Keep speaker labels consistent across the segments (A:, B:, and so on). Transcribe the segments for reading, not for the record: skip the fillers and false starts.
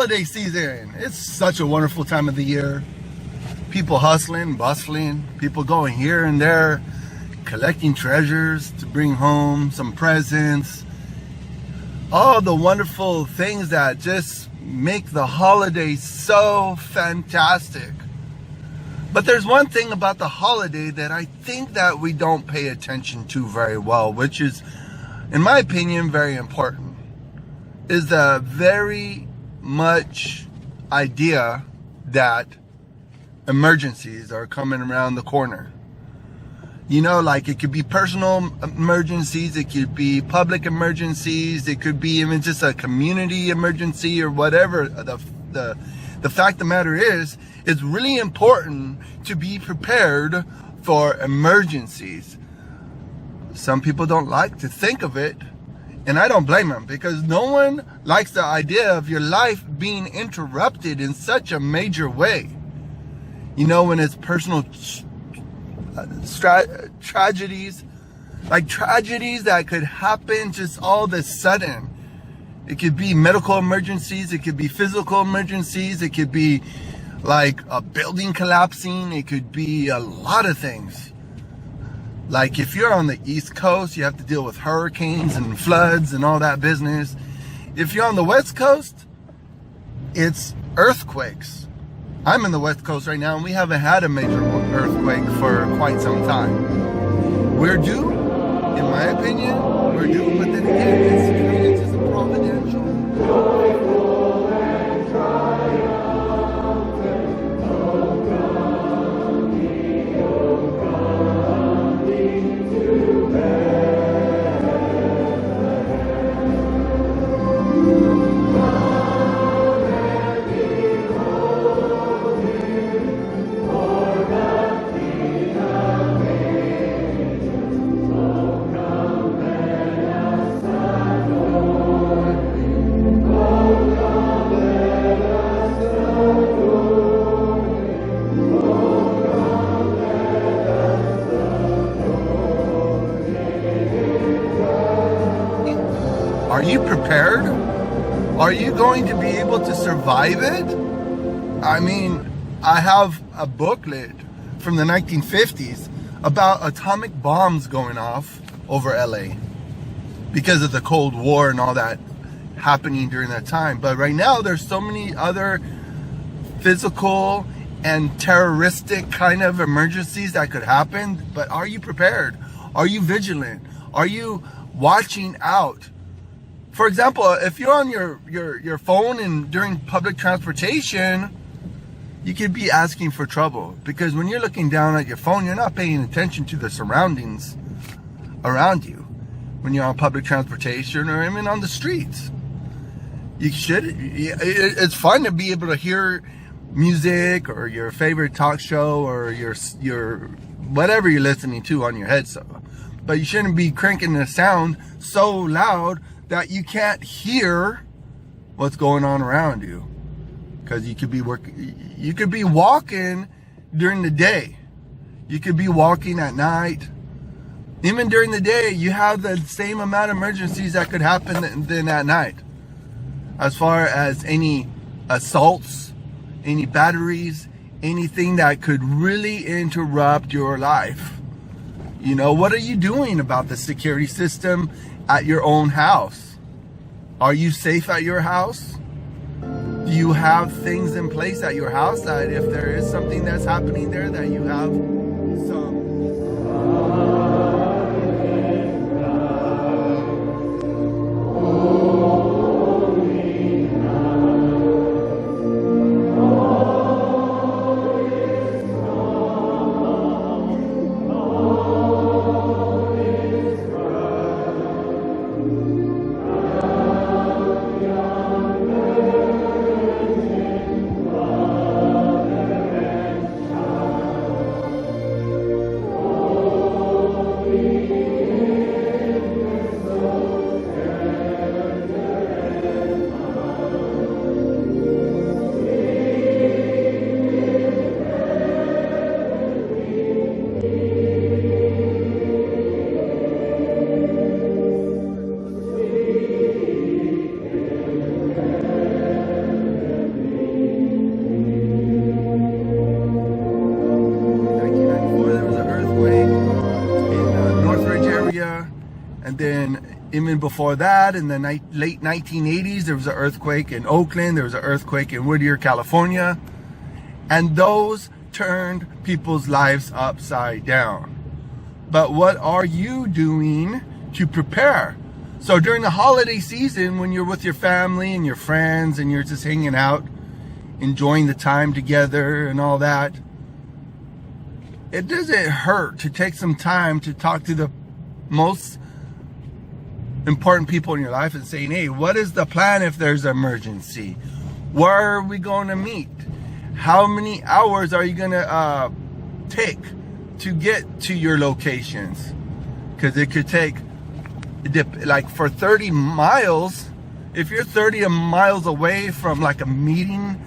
A: holiday season. It's such a wonderful time of the year. People hustling, bustling, people going here and there, collecting treasures to bring home, some presents. All the wonderful things that just make the holidays so fantastic. But there's one thing about the holiday that I think that we don't pay attention to very well, which is, in my opinion, very important, is the very much idea that emergencies are coming around the corner. You know, like it could be personal emergencies, it could be public emergencies, it could be even just a community emergency or whatever. The fact of the matter is, it's really important to be prepared for emergencies. Some people don't like to think of it, and I don't blame them, because no one likes the idea of your life being interrupted in such a major way. You know, when it's personal tragedies, like tragedies that could happen just all of a sudden. It could be medical emergencies, it could be physical emergencies, it could be like a building collapsing, it could be a lot of things. Like if you're on the East Coast, you have to deal with hurricanes and floods and all that business. If you're on the West Coast, it's earthquakes. I'm in the West Coast right now, and we haven't had a major earthquake for quite some time. We're due, in my opinion, we're due, but then again, it's just a providential. Joyful and triumphant, O coming, to Are you prepared? Are you going to be able to survive it? I mean, I have a booklet from the 1950s about atomic bombs going off over LA because of the Cold War and all that happening during that time. But right now, there's so many other physical and terroristic kind of emergencies that could happen. But are you prepared? Are you vigilant? Are you watching out? For example, if you're on your phone and during public transportation, you could be asking for trouble, because when you're looking down at your phone, you're not paying attention to the surroundings around you. When you're on public transportation or even on the streets, you should. It's fun to be able to hear music or your favorite talk show or your whatever you're listening to on your headset, but you shouldn't be cranking the sound so loud that you can't hear what's going on around you, because you could be walking during the day, you could be walking at night. Even during the day, you have the same amount of emergencies that could happen than at night, as far as any assaults, any batteries, anything that could really interrupt your life. You know, what are you doing about the security system at your own house? Are you safe at your house? Do you have things in place at your house that if there is something that's happening there, that you have some... And then even before that, in the late 1980s, there was an earthquake in Oakland. There was an earthquake in Whittier, California. And those turned people's lives upside down. But what are you doing to prepare? So during the holiday season, when you're with your family and your friends and you're just hanging out, enjoying the time together and all that, it doesn't hurt to take some time to talk to the most important people in your life and saying, hey, what is the plan if there's an emergency? Where are we going to meet? How many hours are you going to take to get to your locations? Because it could take, like for 30 miles, if you're 30 miles away from like a meeting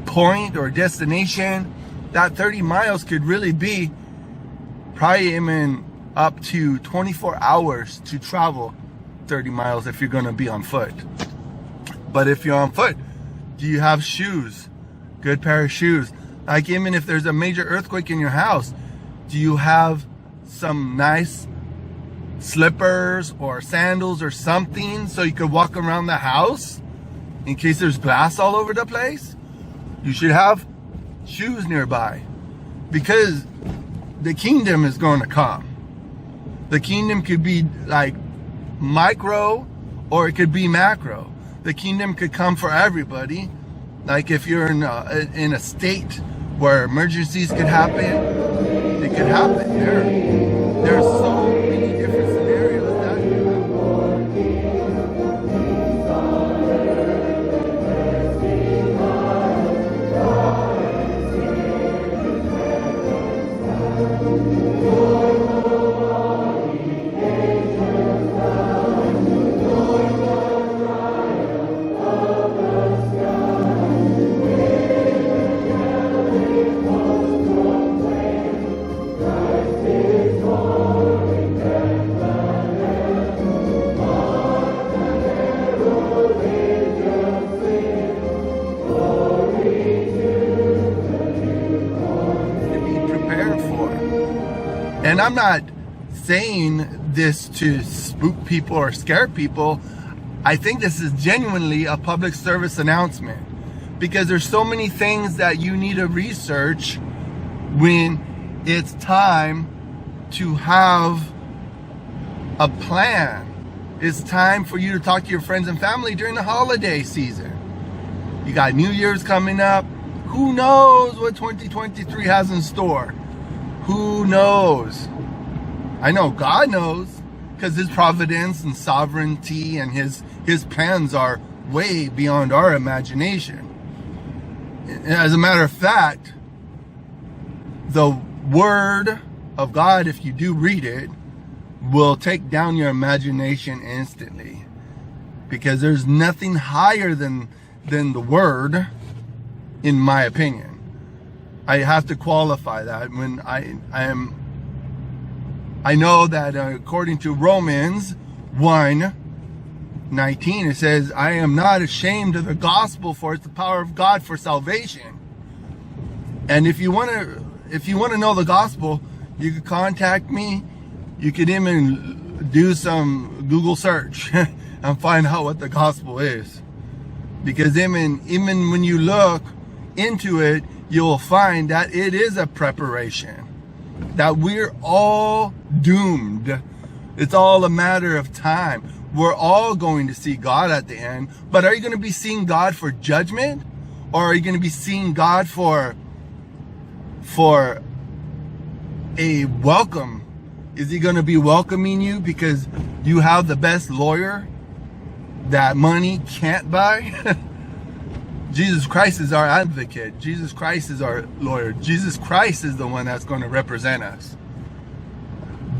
A: point or destination, that 30 miles could really be probably even up to 24 hours to travel 30 miles if you're going to be on foot. But if you're on foot, do you have shoes? Good pair of shoes. Like even if there's a major earthquake in your house, do you have some nice slippers or sandals or something so you could walk around the house in case there's glass all over the place? You should have shoes nearby, because the kingdom is going to come. The kingdom could be like micro or it could be macro. The kingdom could come for everybody. Like if you're in a state where emergencies could happen, it could happen. There's so many different scenarios that could And I'm not saying this to spook people or scare people. I think this is genuinely a public service announcement, because there's so many things that you need to research when it's time to have a plan. It's time for you to talk to your friends and family during the holiday season. You got New Year's coming up. Who knows what 2023 has in store? Who knows? I know God knows, because his providence and sovereignty and his plans are way beyond our imagination. As a matter of fact, the word of God, if you do read it, will take down your imagination instantly, because there's nothing higher than the word, in my opinion. I have to qualify that when I know that according to Romans 1:19, it says, I am not ashamed of the gospel, for it's the power of God for salvation. And if you want to know the gospel, you could contact me. You could even do some Google search and find out what the gospel is. Because even when you look into it, you'll find that it is a preparation, that we're all doomed. It's all a matter of time. We're all going to see God at the end. But are you going to be seeing God for judgment? Or are you going to be seeing God for a welcome? Is he going to be welcoming you because you have the best lawyer that money can't buy? Jesus Christ is our advocate. Jesus Christ is our lawyer. Jesus Christ is the one that's going to represent us.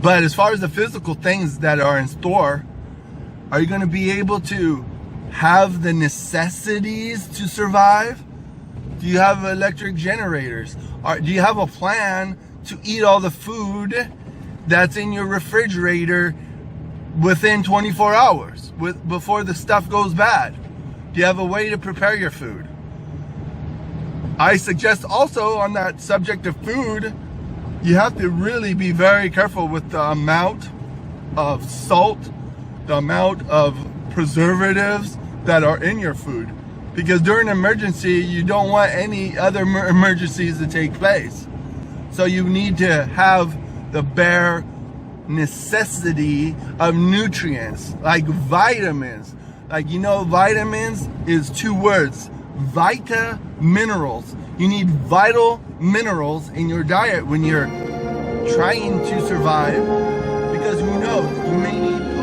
A: But as far as the physical things that are in store, are you going to be able to have the necessities to survive? Do you have electric generators? Do you have a plan to eat all the food that's in your refrigerator within 24 hours before the stuff goes bad? Do you have a way to prepare your food? I suggest also, on that subject of food, you have to really be very careful with the amount of salt the amount of preservatives that are in your food. Because during an emergency, you don't want any other emergencies to take place. So you need to have the bare necessity of nutrients, like vitamins. Like, vitamins is 2 words. Vita minerals. You need vital minerals in your diet when you're trying to survive. Because who knows, you may need